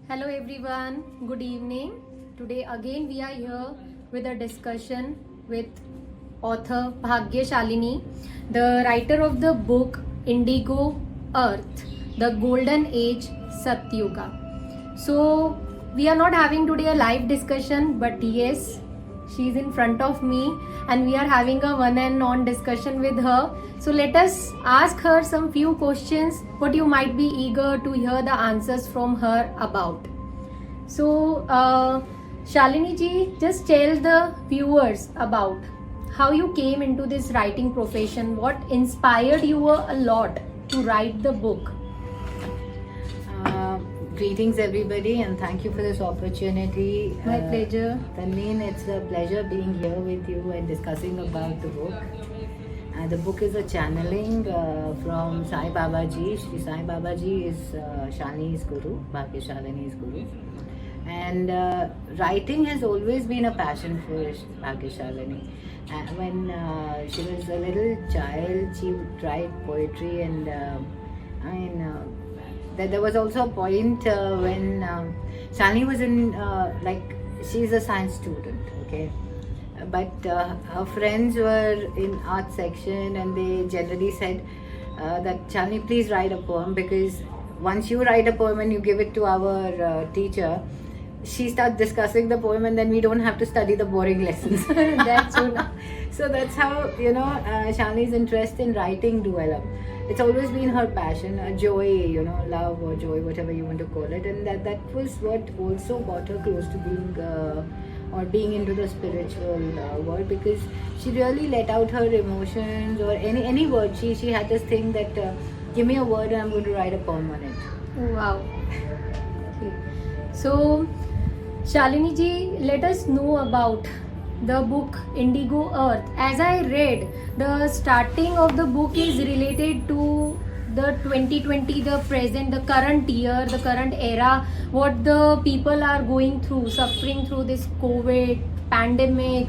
Hello everyone, good evening. Today again we are here with a discussion with author Bhagya Shalini, the writer of the book Indigo Earth, the Golden Age Satyuga. So we are not having today a live discussion, but yes, she is in front of me and we are having a one and on discussion with her. So let us ask her some few questions what you might be eager to hear the answers from her about. So Shalini ji, just tell the viewers about how you came into this writing profession, what inspired you a lot to write the book. Greetings everybody and thank you for this opportunity. My pleasure. Tanveen, it's a pleasure being here with you and discussing about the book. The book is a channeling from Sai Baba Ji. Shri Sai Baba Ji is Shalini's guru, Bhagya Shalini's guru. And writing has always been a passion for Bhagya Shalini. When she was a little child, she would write poetry and there was also a point when Shalini was in, she's a science student, okay? But her friends were in art section and they generally said that Shalini, please write a poem, because once you write a poem and you give it to our teacher, she starts discussing the poem and then we don't have to study the boring lessons. That's so. So that's how, Shalini's interest in writing developed. It's always been her passion, a joy, love or joy, whatever you want to call it. And that was what also brought her close to being into the spiritual world, because she really let out her emotions or any word. She had this thing that give me a word and I'm going to write a poem on it. Wow. Okay. So Shalini ji, let us know about the book Indigo Earth. As I read, the starting of the book is related to the 2020, the present, the current year, the current era, what the people are going through, suffering through this COVID pandemic.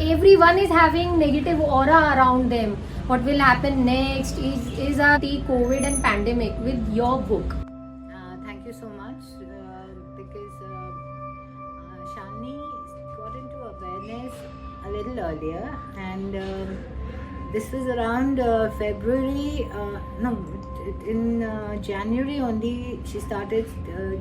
Everyone is having negative aura around them. What will happen next is the COVID and pandemic with your book. Thank you so much, because Shalini got into awareness a little earlier, and this was around February, in January only she started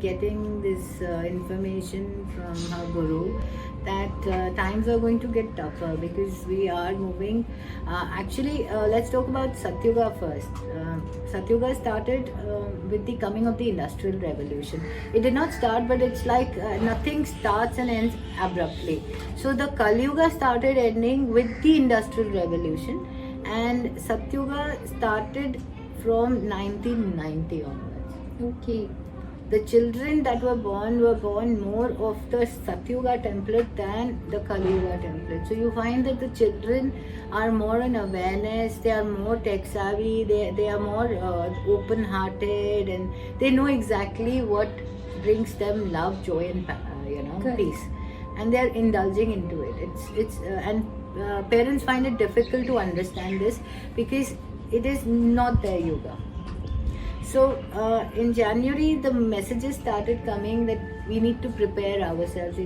getting this information from her guru that times are going to get tougher because we are moving. Let's talk about Satyuga first. Satyuga started with the coming of the Industrial Revolution. It did not start, but it's like nothing starts and ends abruptly. So the Kali Yuga started ending with the Industrial Revolution, and Satyuga started from 1990 onwards. Okay. The children that were born more of the Satyuga template than the Kali Yuga template. So you find that the children are more in awareness, they are more tech savvy, they are more open hearted, and they know exactly what brings them love, joy and peace, and they are indulging into it. Parents find it difficult to understand this because it is not their yoga. So in January, the messages started coming that we need to prepare ourselves,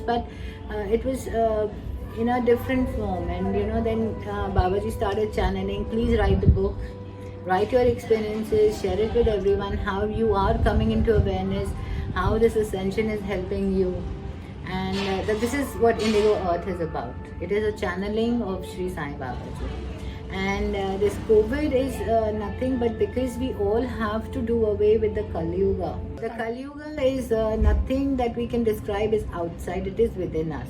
but it was in a different form. And then Babaji started channeling, please write the book, write your experiences, share it with everyone, how you are coming into awareness, how this ascension is helping you. And this is what Indigo Earth is about. It is a channeling of Shri Sai Babaji. And this COVID is nothing but because we all have to do away with the Kali Yuga. The Kali Yuga is nothing that we can describe as outside, it is within us.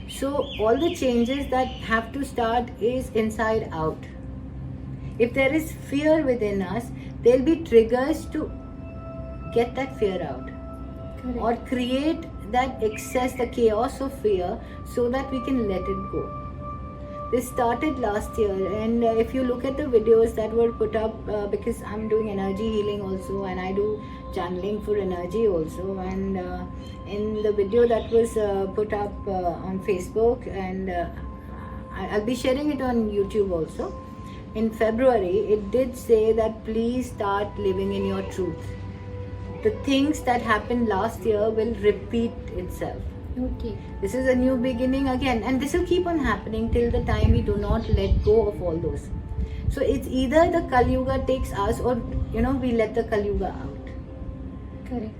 So all the changes that have to start is inside out. If there is fear within us, there will be triggers to get that fear out. Correct. Or create that excess, the chaos of fear, so that we can let it go. This started last year, and if you look at the videos that were put up, because I'm doing energy healing also, and I do channeling for energy also, and in the video that was put up on Facebook, and I'll be sharing it on YouTube also. In February, it did say that please start living in your truth. the things that happened last year will repeat itself. Okay. This is a new beginning again, and this will keep on happening till the time we do not let go of all those. So it's either the Kali Yuga takes us, or we let the Kali Yuga out. Correct.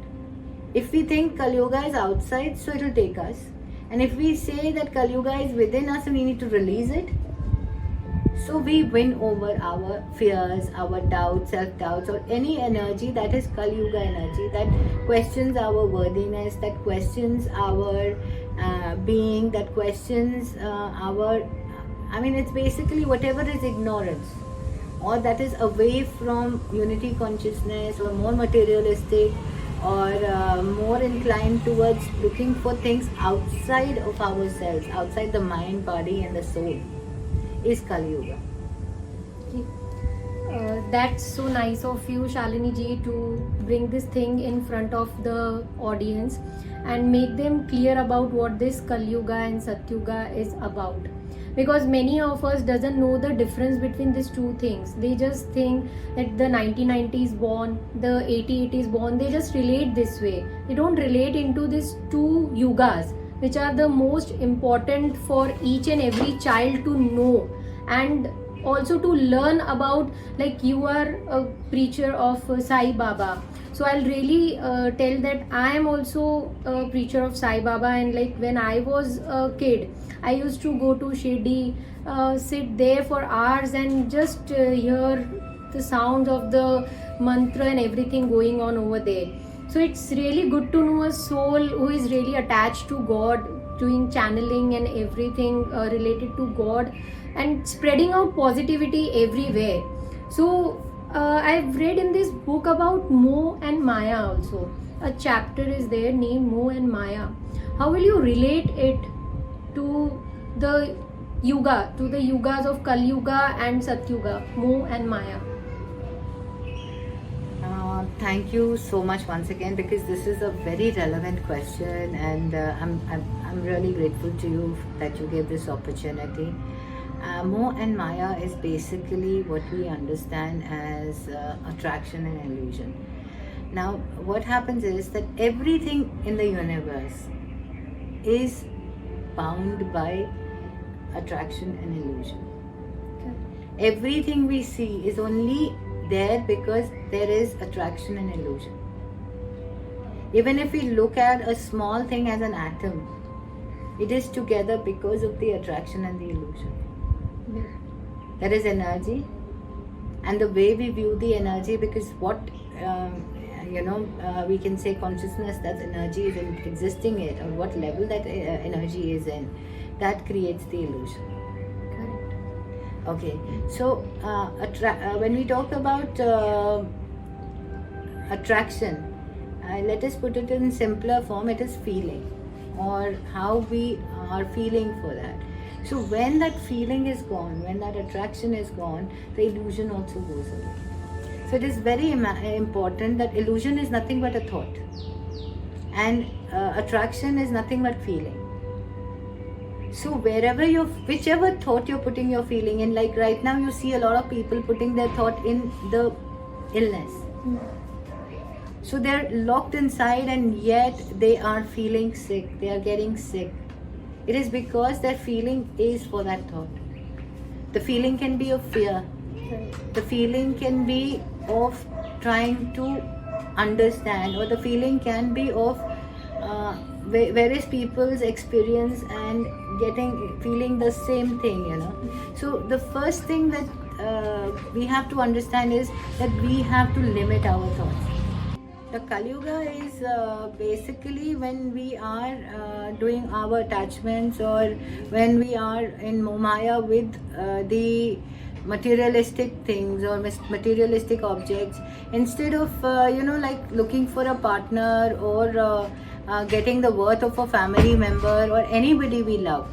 If we think Kali Yuga is outside, so it will take us. And if we say that Kali Yuga is within us and we need to release it, so we win over our fears, our doubts, self-doubts, or any energy that is Kali Yuga energy, that questions our worthiness, that questions our being, that questions it's basically whatever is ignorance, or that is away from unity consciousness, or more materialistic, or more inclined towards looking for things outside of ourselves, outside the mind, body and the soul, is Kali Yuga. That's so nice of you, Shalini ji, to bring this thing in front of the audience and make them clear about what this Kali Yuga and Satyuga is about. Because many of us doesn't know the difference between these two things. They just think that the 1990s born, the 80s born, they just relate this way. They don't relate into these two yugas, which are the most important for each and every child to know, and also to learn about. Like, you are a preacher of Sai Baba, so I'll really tell that I am also a preacher of Sai Baba. And like, when I was a kid, I used to go to Shirdi, sit there for hours and just hear the sounds of the mantra and everything going on over there. So it's really good to know a soul who is really attached to God, doing channeling and everything related to God, and spreading out positivity everywhere. So I've read in this book about Moh and Maya also. A chapter is there named Moh and Maya. How will you relate it to the Yuga, to the Yugas of Kali Yuga and Satyuga, Moh and Maya? Thank you so much once again, because this is a very relevant question, and I'm really grateful to you that you gave this opportunity. Moh and Maya is basically what we understand as attraction and illusion. Now, what happens is that everything in the universe is bound by attraction and illusion. Okay. Everything we see is only there because there is attraction and illusion. Even if we look at a small thing as an atom, it is together because of the attraction and the illusion. Yeah. There is energy, and the way we view the energy, because what we can say consciousness, that energy is existing it, or what level that energy is in, that creates the illusion. Correct. Okay, so when we talk about attraction, let us put it in simpler form. It is feeling, or how we are feeling for that. So when that feeling is gone, when that attraction is gone, the illusion also goes away. So it is very important that illusion is nothing but a thought, and attraction is nothing but feeling. So whichever thought you're putting your feeling in, like right now you see a lot of people putting their thought in the illness. So they're locked inside, and yet they are feeling sick, they are getting sick. It is because their feeling is for that thought. The feeling can be of fear. The feeling can be of trying to understand, or the feeling can be of various people's experience and feeling the same thing. So the first thing that we have to understand is that we have to limit our thoughts. The Kali Yuga is basically when we are doing our attachments, or when we are in Maya with the materialistic things or materialistic objects, instead of like looking for a partner, or getting the worth of a family member or anybody we love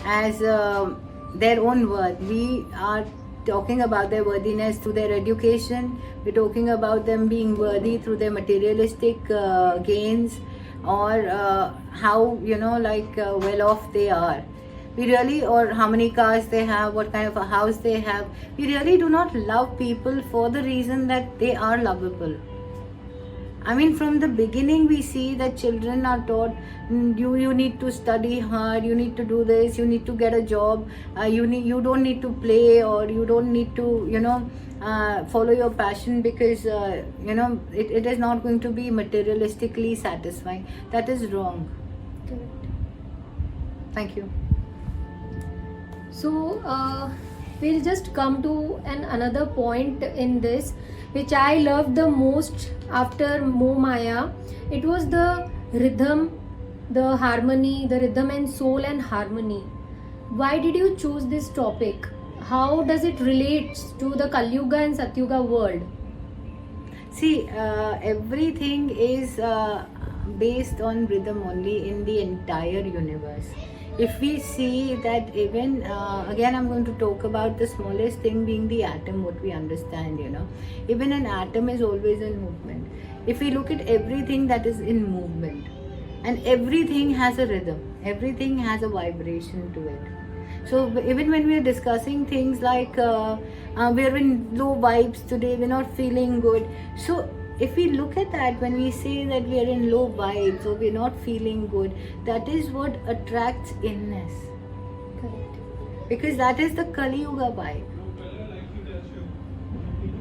as their own worth. We are talking about their worthiness through their education. We're talking about them being worthy through their materialistic gains, or how well off they are. We really, or how many cars they have, what kind of a house they have. We really do not love people for the reason that they are lovable. I mean, from the beginning, we see that children are taught, you need to study hard, you need to do this, you need to get a job, you don't need to play, or you don't need to, follow your passion, because it is not going to be materialistically satisfying. That is wrong. Correct. Thank you. So we'll just come to another point in this, which I loved the most after Moh Maya. It was the rhythm, the harmony, the rhythm and soul and harmony. Why did you choose this topic? How does it relate to the Kali Yuga and Satyuga world? See, everything is based on rhythm only in the entire universe. If we see that, even again, I'm going to talk about the smallest thing being the atom, what we understand, even an atom is always in movement. If we look at everything that is in movement, and everything has a rhythm, everything has a vibration to it. So even when we are discussing things like we are in low vibes today, we're not feeling good. So if we look at that, when we say that we are in low vibes or we're not feeling good, that is what attracts illness. Correct. Because that is the Kali Yuga vibe.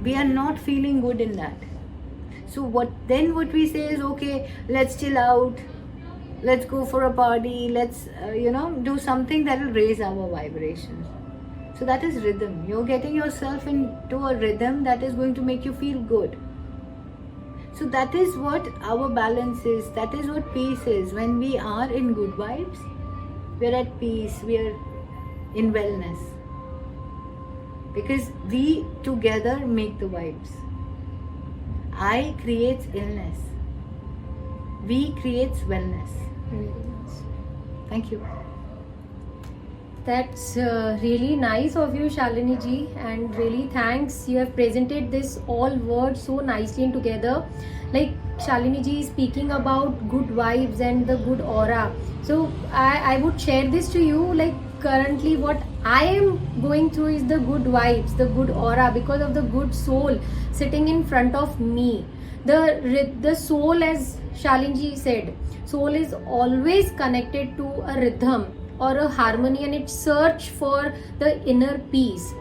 We are not feeling good in that. So what we say is, okay, let's chill out, let's go for a party, let's do something that will raise our vibrations. So that is rhythm. You're getting yourself into a rhythm that is going to make you feel good. So that is what our balance is. That is what peace is. When we are in good vibes, we are at peace, we are in wellness. Because we together make the vibes. I creates illness. We creates wellness. Very nice. Thank you. That's really nice of you, Shalini ji, and really thanks. You have presented this all words so nicely and together. Like Shalini ji is speaking about good vibes and the good aura. So I would share this to you. Like currently, what I am going through is the good vibes, the good aura, because of the good soul sitting in front of me. The soul, as Shalini ji said, soul is always connected to a rhythm or a harmony, and it search for the inner peace.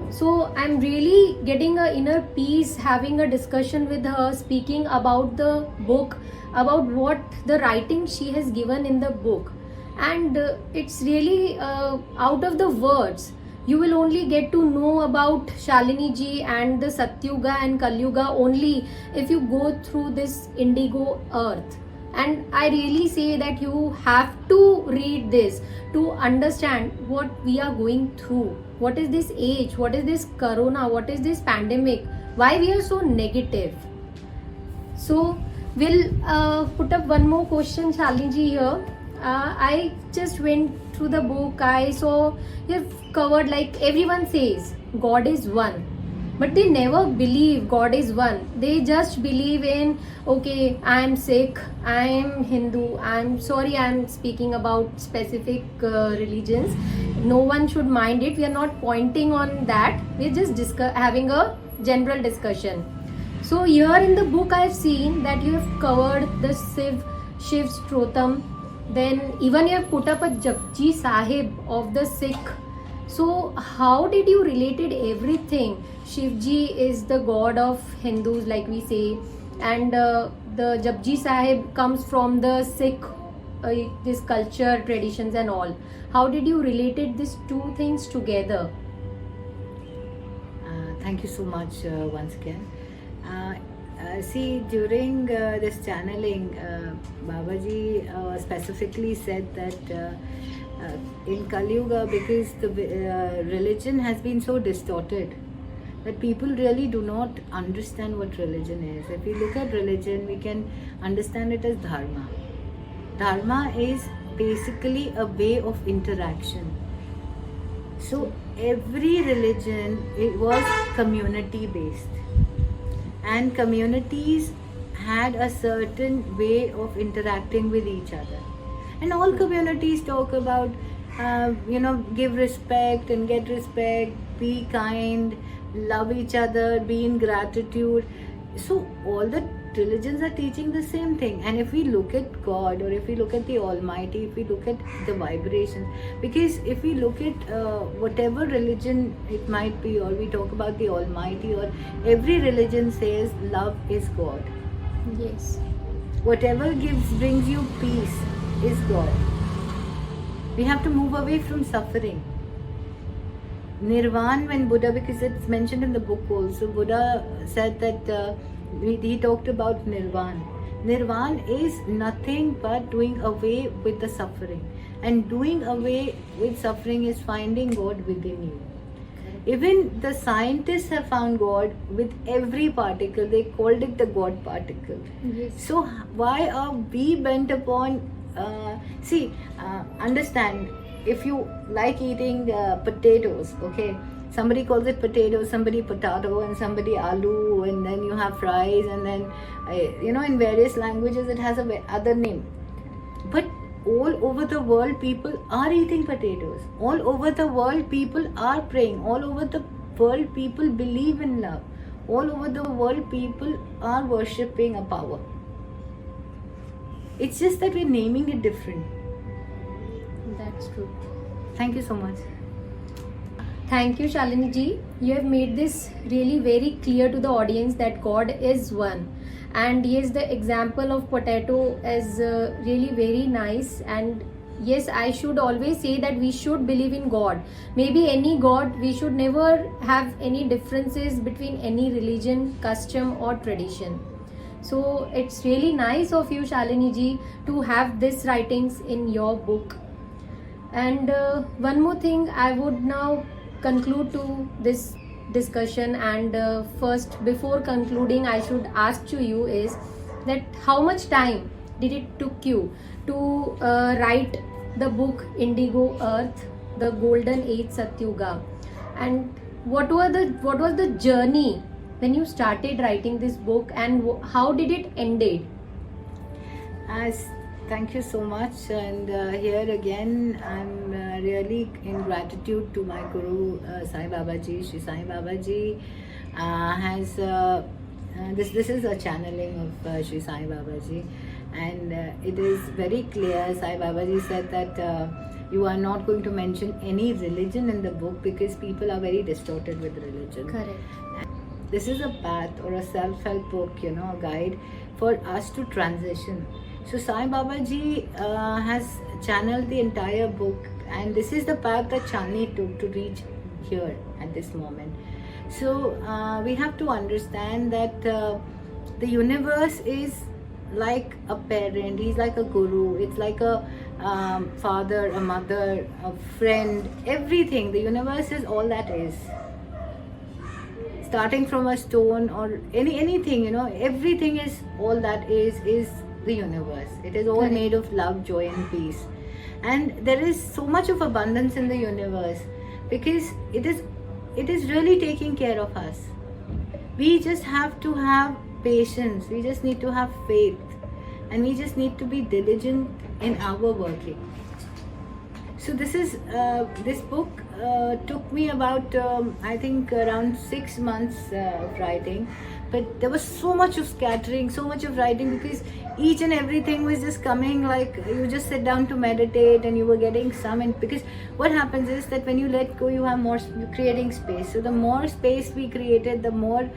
So I'm really getting a inner peace having a discussion with her, speaking about the book, about what the writing she has given in the book. And it's really out of the words. You will only get to know about Shalini ji and the Satyuga and Kali Yuga only if you go through this indigo earth. And I really say that you have to read this to understand what we are going through. What is this age? What is this corona? What is this pandemic? Why we are so negative? So we'll put up one more question, Shalini ji, here. I just went through the book. I saw you've covered, like everyone says, God is one. But they never believe God is one. They just believe in, okay, I'm Sikh, I'm Hindu, I'm sorry, I'm speaking about specific religions. No one should mind it. We are not pointing on that. We're just having a general discussion. So here in the book, I've seen that you have covered the Shiv Strotam. Then even you have put up a Japji Sahib of the Sikh. So how did you related everything? Shivji is the god of Hindus, like we say, and the Japji Sahib comes from the Sikh, this culture, traditions and all. How did you related these two things together? Thank you so much once again. See, during this channeling, Babaji specifically said that in Kali Yuga, because the religion has been so distorted, that people really do not understand what religion is. If we look at religion, we can understand it as dharma. Dharma is basically a way of interaction. So every religion, it was community based, and communities had a certain way of interacting with each other. And all communities talk about give respect and get respect, be kind, love each other, be in gratitude. So all the religions are teaching the same thing. And if we look at God, or if we look at the Almighty, if we look at the vibrations, because if we look at whatever religion it might be, or we talk about the Almighty, or every religion says love is God. Yes. Whatever brings you peace is God. We have to move away from suffering. Nirvana, when Buddha, because it's mentioned in the book also, Buddha said that he talked about Nirvana. Nirvana is nothing but doing away with the suffering. And doing away with suffering is finding God within you. Even the scientists have found God with every particle. They called it the God particle. Yes. So why are we bent upon, understand, if you like eating potatoes, okay, somebody calls it potato, somebody potato, and somebody aloo, and then you have fries, and then in various languages it has a other name. But all over the world people are eating potatoes. All over the world people are praying. All over the world people believe in love. All over the world people are worshipping a power. It's just that we're naming it different. That's true. Thank you so much. Thank you, Shalini ji. You have made this really very clear to the audience that God is one. And yes, the example of potato is really very nice. And yes, I should always say that we should believe in God. Maybe any God, we should never have any differences between any religion, custom or tradition. So it's really nice of you, Shalini ji, to have these writings in your book. And one more thing I would now conclude to this discussion, and first before concluding I should ask to you is that how much time did it took you to write the book Indigo Earth, the Golden Age Satyuga, and what was the journey when you started writing this book, and how did it ended? Thank you so much, and here again I'm really in gratitude to my Guru Sai Baba Ji. Shri Sai Baba Ji has this is a channeling of Shri Sai Baba Ji, and it is very clear. Sai Baba Ji said that you are not going to mention any religion in the book because people are very distorted with religion. Correct. This is a path or a self-help book, a guide for us to transition. So Sai Baba Ji has channeled the entire book, and this is the path that Chandni took to reach here at this moment. So we have to understand that the universe is like a parent, he's like a guru, it's like a father, a mother, a friend, everything. The universe is all that is. Starting from a stone or anything, everything is all that is the universe. It is all Correct. made of love, joy and peace. And there is so much of abundance in the universe because it is really taking care of us. We just have to have patience, we just need to have faith, and we just need to be diligent in our working. So this book took me about I think around 6 months of writing, but there was so much of scattering, so much of writing, because each and everything was just coming like you just sit down to meditate and you were getting some. And because what happens is that when you let go, you have more, you're creating space. So the more space we created, the more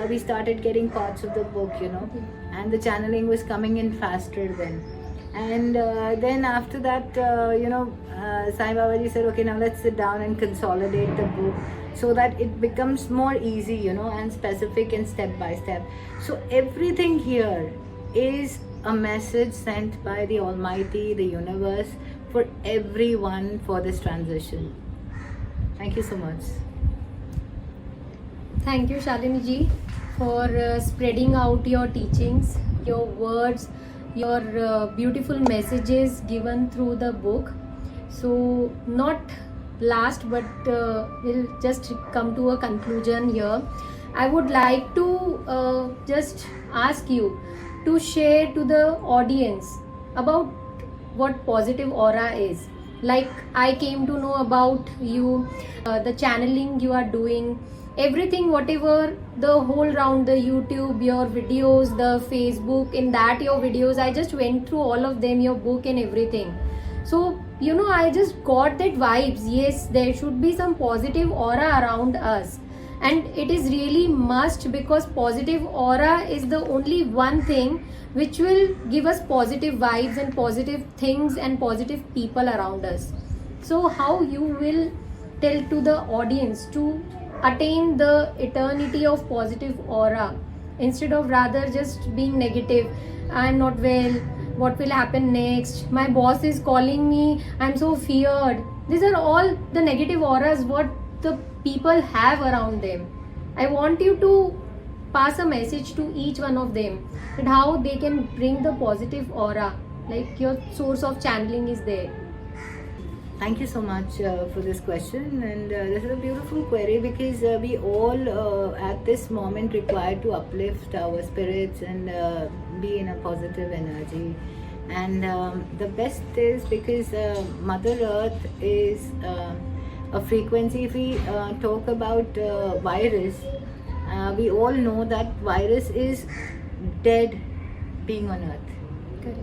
we started getting parts of the book, and the channeling was coming in faster then. And then after that, Sai Baba Ji said, okay, now let's sit down and consolidate the book so that it becomes more easy, and specific and step by step. So everything here is a message sent by the Almighty, the universe, for everyone for this transition. Thank you so much. Thank you, Shalini ji, for spreading out your teachings, your words, your beautiful messages given through the book. So not last, but we'll just come to a conclusion here. I would like to just ask you to share to the audience about what positive aura is. Like, I came to know about you, the channeling you are doing, everything, whatever the whole round, the YouTube, your videos, the Facebook, in that your videos, I just went through all of them, your book and everything. So I just got that vibes. Yes, there should be some positive aura around us, and it is really must, because positive aura is the only one thing which will give us positive vibes and positive things and positive people around us. So how you will tell to the audience to attain the eternity of positive aura, instead of rather just being negative? I'm not well, what will happen next, my boss is calling me, I'm so feared. These are all the negative auras what the people have around them. I want you to pass a message to each one of them, that how they can bring the positive aura, like your source of channeling is there. Thank you so much for this question, and this is a beautiful query, because we all at this moment require to uplift our spirits and be in a positive energy. And the best is because Mother Earth is a frequency. If we talk about virus, we all know that virus is dead being on Earth. Correct.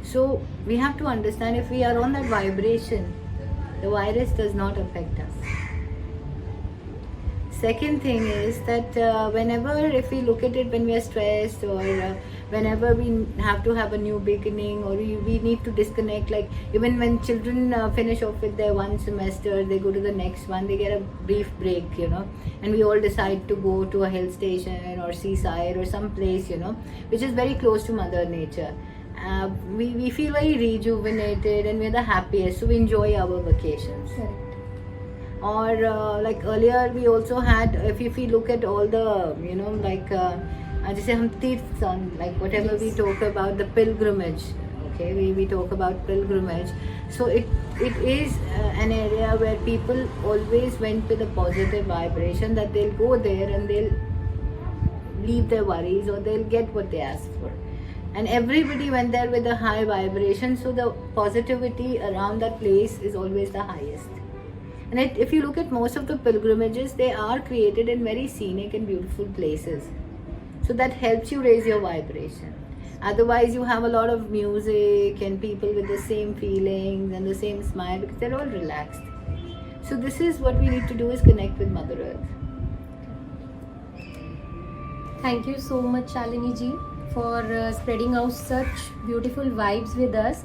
So we have to understand, if we are on that vibration, the virus does not affect us. Second thing is that whenever, if we look at it, when we are stressed, or whenever we have to have a new beginning, or we need to disconnect, like even when children finish off with their one semester, they go to the next one, they get a brief break, and we all decide to go to a hill station or seaside or some place, which is very close to Mother Nature. We feel very rejuvenated and we're the happiest, so we enjoy our vacations. Correct. Or like earlier we also had, if we look at all the like जैसे हम तीर्थ, like whatever we Yes. talk about the pilgrimage, okay, we talk about pilgrimage. So it is an area where people always went with a positive vibration, that they'll go there and they'll leave their worries, or they'll get what they ask for. And everybody went there with a high vibration, so the positivity around that place is always the highest. And if you look at most of the pilgrimages, they are created in very scenic and beautiful places, so that helps you raise your vibration. Otherwise you have a lot of music and people with the same feelings and the same smile, because they're all relaxed. So this is what we need to do, is connect with Mother Earth. Thank you so much, Shalini ji, for spreading out such beautiful vibes with us.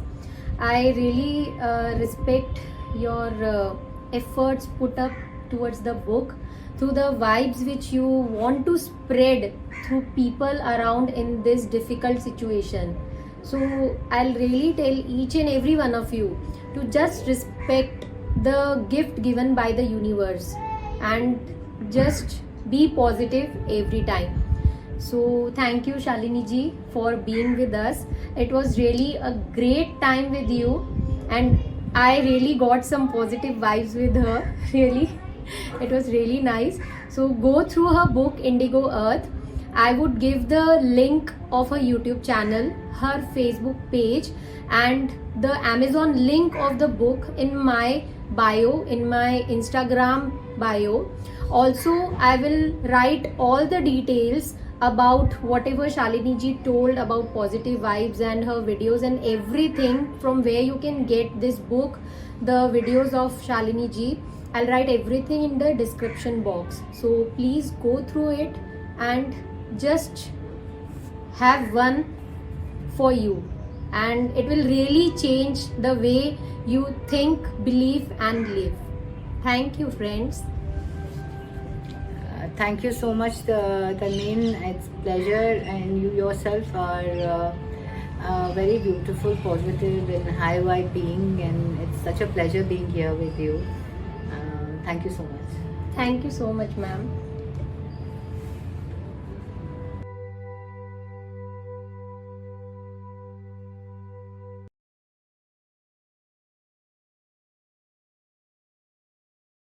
I really respect your efforts put up towards the book, through the vibes which you want to spread through people around in this difficult situation. So I'll really tell each and every one of you to just respect the gift given by the universe and just be positive every time. So thank you, Shalini ji, for being with us. It was really a great time with you, and I really got some positive vibes with her. Really, it was really nice. So go through her book Indigo Earth. I would give the link of her YouTube channel, her Facebook page, and the Amazon link of the book in my bio, in my Instagram bio. Also, I will write all the details about whatever Shalini ji told about positive vibes and her videos and everything, from where you can get this book, the videos of Shalini ji. I'll write everything in the description box. So please go through it and just have one for you, and it will really change the way you think, believe and live. Thank you, friends. Thank you so much, Tanveen. It's pleasure, and you yourself are very beautiful, positive and high vibe being, and it's such a pleasure being here with you. Thank you so much. Thank you so much, ma'am.